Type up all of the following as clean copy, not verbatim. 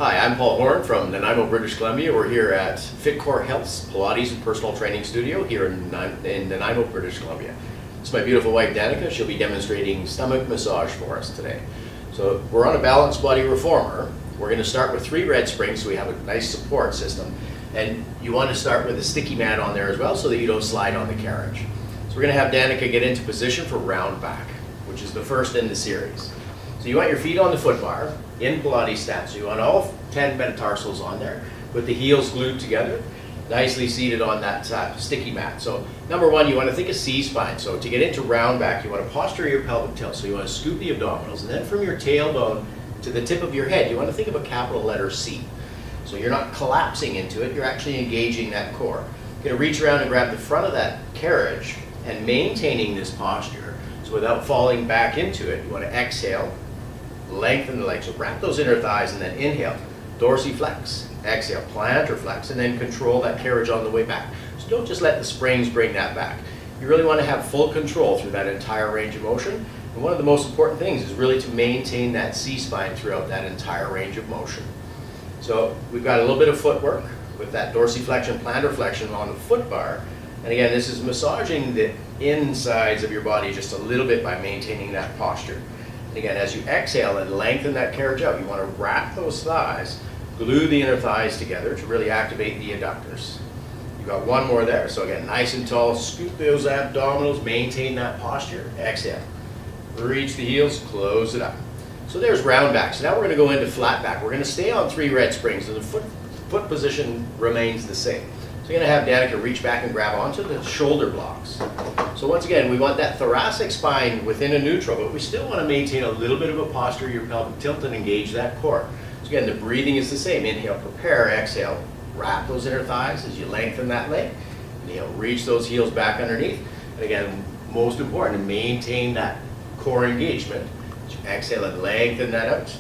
Hi, I'm Paul Horn from Nanaimo, British Columbia. We're here at FitCore Health's Pilates and Personal Training Studio here in Nanaimo, British Columbia. This is my beautiful wife Danica. She'll be demonstrating stomach massage for us today. So we're on a balanced body reformer. We're going to start with 3 red springs so we have a nice support system. And you want to start with a sticky mat on there as well so that you don't slide on the carriage. So we're going to have Danica get into position for round back, which is the first in the series. So you want your feet on the foot bar in Pilates stance. So you want all 10 metatarsals on there with the heels glued together, nicely seated on that sticky mat. So number 1, you want to think of C-spine. So to get into round back, you want to posture your pelvic tilt. So you want to scoop the abdominals, and then from your tailbone to the tip of your head, you want to think of a capital letter C. So you're not collapsing into it, you're actually engaging that core. You're going to reach around and grab the front of that carriage and maintaining this posture. So without falling back into it, you want to exhale, lengthen the legs, so wrap those inner thighs, and then inhale, dorsiflex, exhale, plantar flex, and then control that carriage on the way back. So don't just let the springs bring that back. You really want to have full control through that entire range of motion. And one of the most important things is really to maintain that C-spine throughout that entire range of motion. So we've got a little bit of footwork with that dorsiflexion, plantar flexion on the foot bar. And again, this is massaging the insides of your body just a little bit by maintaining that posture. And again, as you exhale and lengthen that carriage out, you want to wrap those thighs, glue the inner thighs together to really activate the adductors. You've got one more there. So again, nice and tall, scoop those abdominals, maintain that posture, exhale. Reach the heels, close it up. So there's round back. So now we're going to go into flat back. We're going to stay on 3 red springs, and the foot position remains the same. So you're going to have Danica reach back and grab onto the shoulder blocks. So once again, we want that thoracic spine within a neutral, but we still want to maintain a little bit of a posture, your pelvic tilt, and engage that core. So again, the breathing is the same. Inhale, prepare, exhale, wrap those inner thighs as you lengthen that leg. Inhale, reach those heels back underneath. And again, most important, to maintain that core engagement. Exhale and lengthen that out.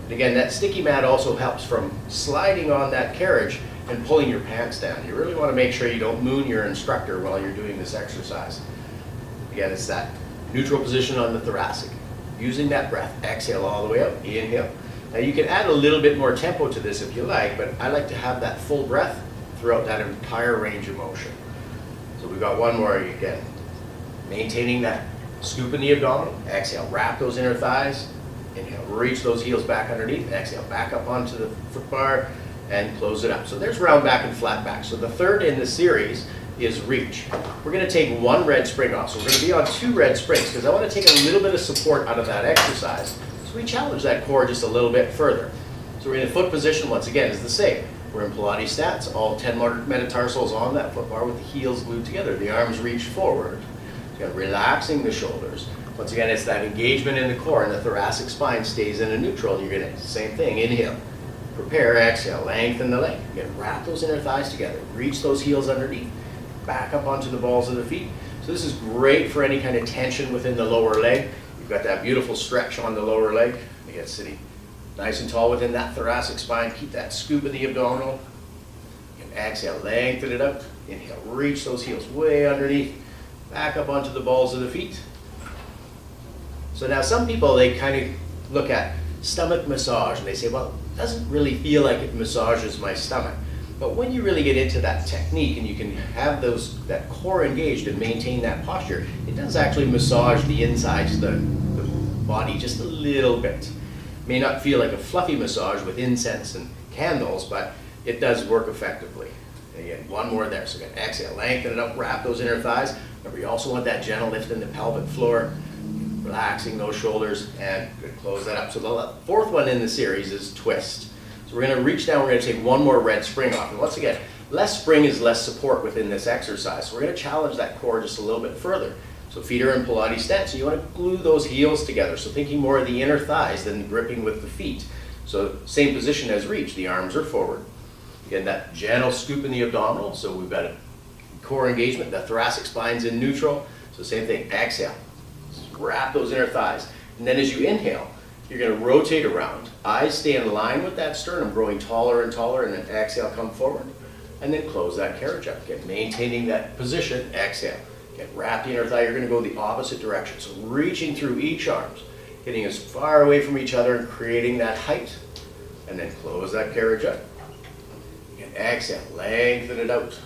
And again, that sticky mat also helps from sliding on that carriage and pulling your pants down. You really want to make sure you don't moon your instructor while you're doing this exercise. Again, it's that neutral position on the thoracic. Using that breath, exhale all the way out, inhale. Now you can add a little bit more tempo to this if you like, but I like to have that full breath throughout that entire range of motion. So we've got one more again. Maintaining that scoop in the abdominal, exhale, wrap those inner thighs, inhale, reach those heels back underneath, exhale, back up onto the foot bar, and close it up. So there's round back and flat back. So the third in the series is reach. We're going to take 1 red spring off. So we're going to be on 2 red springs because I want to take a little bit of support out of that exercise. So we challenge that core just a little bit further. So we're in the foot position once again is the same. We're in Pilates stance, all 10 metatarsals on that foot bar with the heels glued together. The arms reach forward. So again, relaxing the shoulders. Once again, it's that engagement in the core, and the thoracic spine stays in a neutral. You're going to, same thing, inhale. Prepare, exhale, lengthen the leg. Again, wrap those inner thighs together. Reach those heels underneath. Back up onto the balls of the feet. So this is great for any kind of tension within the lower leg. You've got that beautiful stretch on the lower leg. Again, sitting nice and tall within that thoracic spine. Keep that scoop in the abdominal. Again, exhale, lengthen it up. Inhale, reach those heels way underneath. Back up onto the balls of the feet. So now some people, they kind of look at stomach massage and they say, well, it doesn't really feel like it massages my stomach. But when you really get into that technique and you can have that core engaged and maintain that posture, it does actually massage the insides of the body just a little bit. It may not feel like a fluffy massage with incense and candles, but it does work effectively. And again, one more there. So again, exhale, lengthen it up, wrap those inner thighs. Remember, you also want that gentle lift in the pelvic floor. Relaxing those shoulders, and good, close that up. So the fourth one in the series is twist. So we're going to reach down, we're going to take 1 more red spring off. And once again, less spring is less support within this exercise. So we're going to challenge that core just a little bit further. So feet are in Pilates stance. So you want to glue those heels together. So thinking more of the inner thighs than gripping with the feet. So same position as reach. The arms are forward. Again, that gentle scoop in the abdominal. So we've got a core engagement. The thoracic spine's in neutral. So same thing, exhale. Wrap those inner thighs. And then as you inhale, you're going to rotate around. Eyes stay in line with that sternum, growing taller and taller, and then exhale, come forward. And then close that carriage up. Again, maintaining that position, exhale. Again, wrap the inner thigh. You're going to go the opposite direction. So reaching through each arms, getting as far away from each other and creating that height. And and then close that carriage up. Again, exhale, lengthen it out.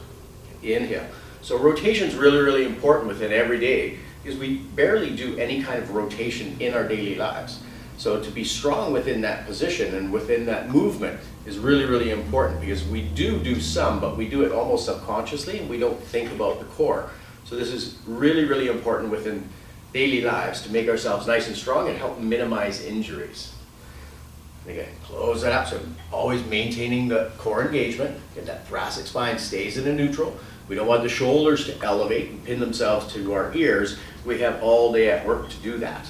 Inhale. So rotation is really, really important within every day because we barely do any kind of rotation in our daily lives. So to be strong within that position and within that movement is really, really important because we do some, but we do it almost subconsciously and we don't think about the core. So this is really, really important within daily lives to make ourselves nice and strong and help minimize injuries. And again, close that up. So always maintaining the core engagement. Get that thoracic spine stays in a neutral. We don't want the shoulders to elevate and pin themselves to our ears. We have all day at work to do that.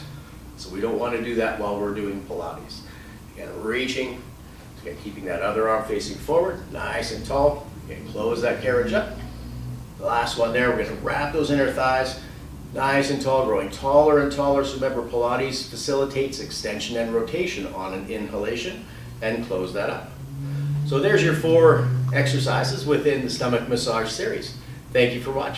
So we don't want to do that while we're doing Pilates. Again, reaching, again, keeping that other arm facing forward, nice and tall. Again, close that carriage up. The last one there, we're going to wrap those inner thighs, nice and tall, growing taller and taller. So remember, Pilates facilitates extension and rotation on an inhalation, and close that up. So there's your 4 exercises within the stomach massage series. Thank you for watching.